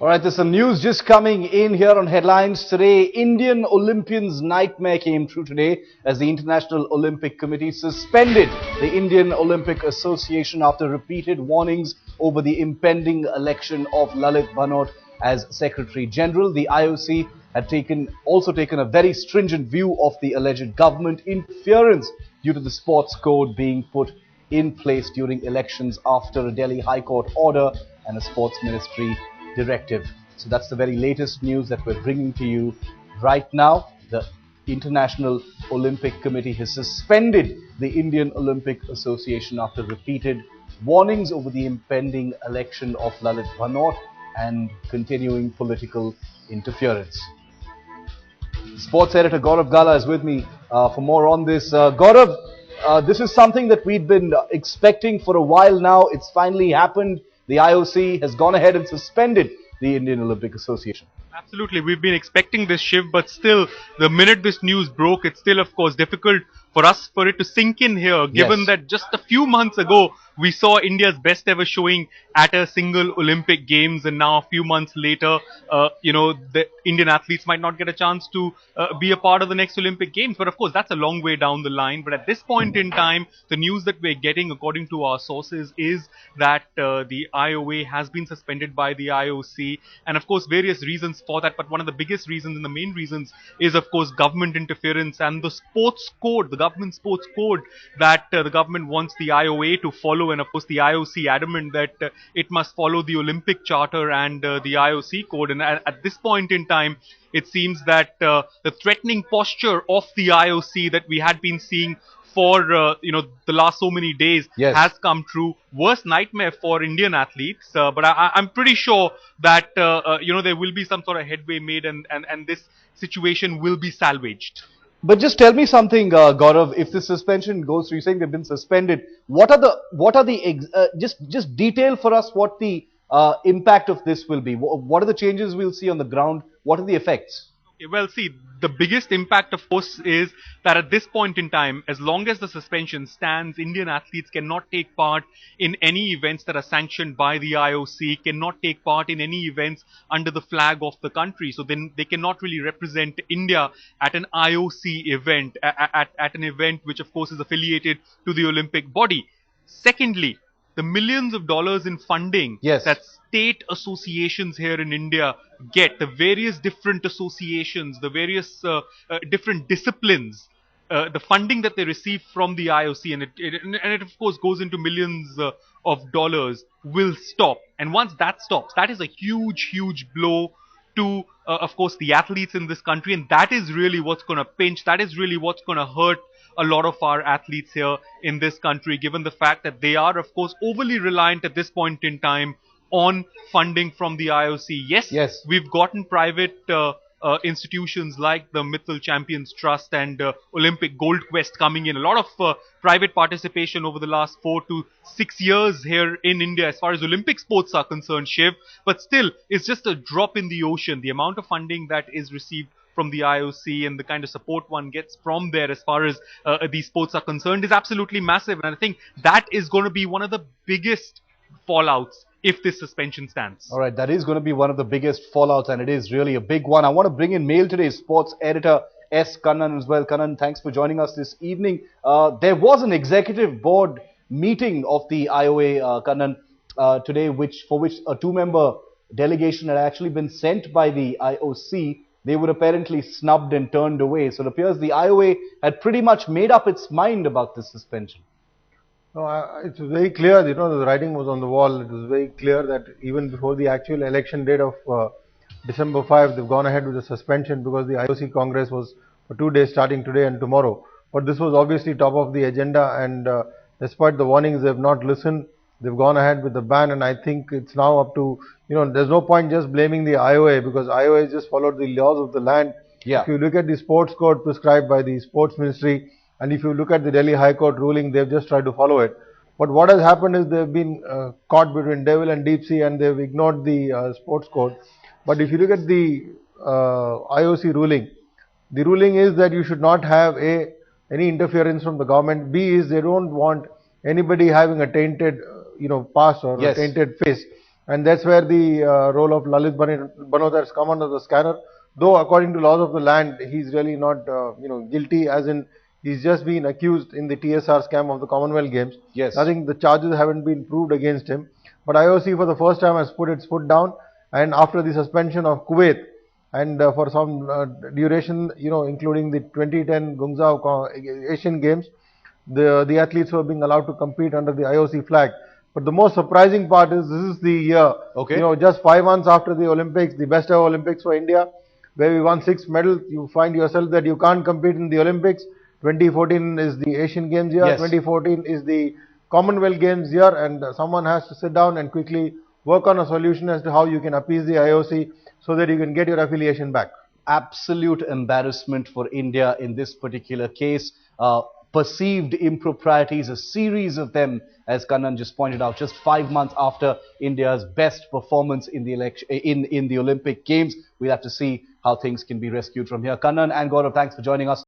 All right, there's some news just coming in here on headlines today. Indian Olympians' nightmare came true today as the International Olympic Committee suspended the Indian Olympic Association after repeated warnings over the impending election of Lalit Bhanot as Secretary General. The IOC had also taken a very stringent view of the alleged government interference due to the sports code being put in place during elections after a Delhi High Court order and a sports ministry directive. So that's the very latest news that we're bringing to you right now. The International Olympic Committee has suspended the Indian Olympic Association after repeated warnings over the impending election of Lalit Bhanot and continuing political interference. Sports editor Gaurav Gala is with me for more on this. Gaurav, this is something that we'd been expecting for a while now. It's finally happened. The IOC has gone ahead and suspended the Indian Olympic Association. Absolutely. We've been expecting this shift, but still, the minute this news broke, it's still, of course, difficult for it to sink in here, given that just a few months ago, we saw India's best ever showing at a single Olympic Games, and now a few months later, the Indian athletes might not get a chance to be a part of the next Olympic Games. But of course, that's a long way down the line. But at this point in time, the news that we're getting, according to our sources, is that the IOA has been suspended by the IOC, and of course, various reasons for that. But one of the biggest reasons and the main reasons is, of course, government interference and the sports code, the government sports code that the government wants the IOA to follow. And of course, the IOC adamant that it must follow the Olympic Charter and the IOC code. And at this point in time, it seems that the threatening posture of the IOC that we had been seeing for the last so many days has come true. Worst nightmare for Indian athletes, but I'm pretty sure that there will be some sort of headway made, and this situation will be salvaged. But just tell me something, Gaurav. If the suspension goes through, you're saying they've been suspended. Just detail for us what the impact of this will be. What are the changes we'll see on the ground? What are the effects? Okay, well, see, the biggest impact, of course, is that at this point in time, as long as the suspension stands, Indian athletes cannot take part in any events that are sanctioned by the IOC, cannot take part in any events under the flag of the country. So then they cannot really represent India at an IOC event, at an event which, of course, is affiliated to the Olympic body. Secondly, the millions of dollars in funding that state associations here in India get, the various different associations, the various different disciplines, the funding that they receive from the IOC, and it of course goes into millions of dollars, will stop. And once that stops, that is a huge blow to of course the athletes in this country, and that is really what's going to pinch, that is really what's going to hurt a lot of our athletes here in this country, given the fact that they are, of course, overly reliant at this point in time on funding from the IOC. Yes. We've gotten private institutions like the Mitchell Champions Trust and Olympic Gold Quest coming in. A lot of private participation over the last 4 to 6 years here in India as far as Olympic sports are concerned, Shiv. But still, it's just a drop in the ocean. The amount of funding that is received from the IOC and the kind of support one gets from there as far as these sports are concerned is absolutely massive. And I think that is going to be one of the biggest fallouts if this suspension stands. All right, that is going to be one of the biggest fallouts, and it is really a big one. I want to bring in Mail Today's sports editor S. Kannan as well. Kannan, thanks for joining us this evening. There was an executive board meeting of the IOA, Kannan, today, for which a two-member delegation had actually been sent by the IOC. They were apparently snubbed and turned away. So it appears the IOA had pretty much made up its mind about this suspension. No, it's very clear, the writing was on the wall. It was very clear that even before the actual election date of December 5, they've gone ahead with the suspension because the IOC Congress was for 2 days starting today and tomorrow. But this was obviously top of the agenda, and despite the warnings, they've not listened. They've gone ahead with the ban, and I think it's now up to, there's no point just blaming the IOA because IOA just followed the laws of the land. If you look at the sports code prescribed by the sports ministry, and if you look at the Delhi High Court ruling, they've just tried to follow it. But what has happened is they've been caught between devil and deep sea, and they've ignored the sports code. But if you look at the IOC ruling, the ruling is that you should not have any interference from the government. B is they don't want anybody having a tainted past or a tainted face. and that's where the role of Lalit Banod has come under the scanner. Though according to laws of the land, he's really not guilty, as in he's just been accused in the TSR scam of the Commonwealth Games. Yes. Nothing, the charges haven't been proved against him. But IOC for the first time has put its foot down, and after the suspension of Kuwait, and for some duration, including the 2010 Guangzhou Asian Games, the athletes were being allowed to compete under the IOC flag. But the most surprising part is this is the year, Okay. just 5 months after the Olympics, the best ever Olympics for India, where we won 6 medals. You find yourself that you can't compete in the Olympics. 2014 is the Asian Games year. Yes. 2014 is the Commonwealth Games year, and someone has to sit down and quickly work on a solution as to how you can appease the IOC so that you can get your affiliation back. Absolute embarrassment for India in this particular case. Perceived improprieties, a series of them, as Kannan just pointed out, just 5 months after India's best performance in the in the Olympic Games. We'll have to see how things can be rescued from here. Kannan and Gaurav, thanks for joining us.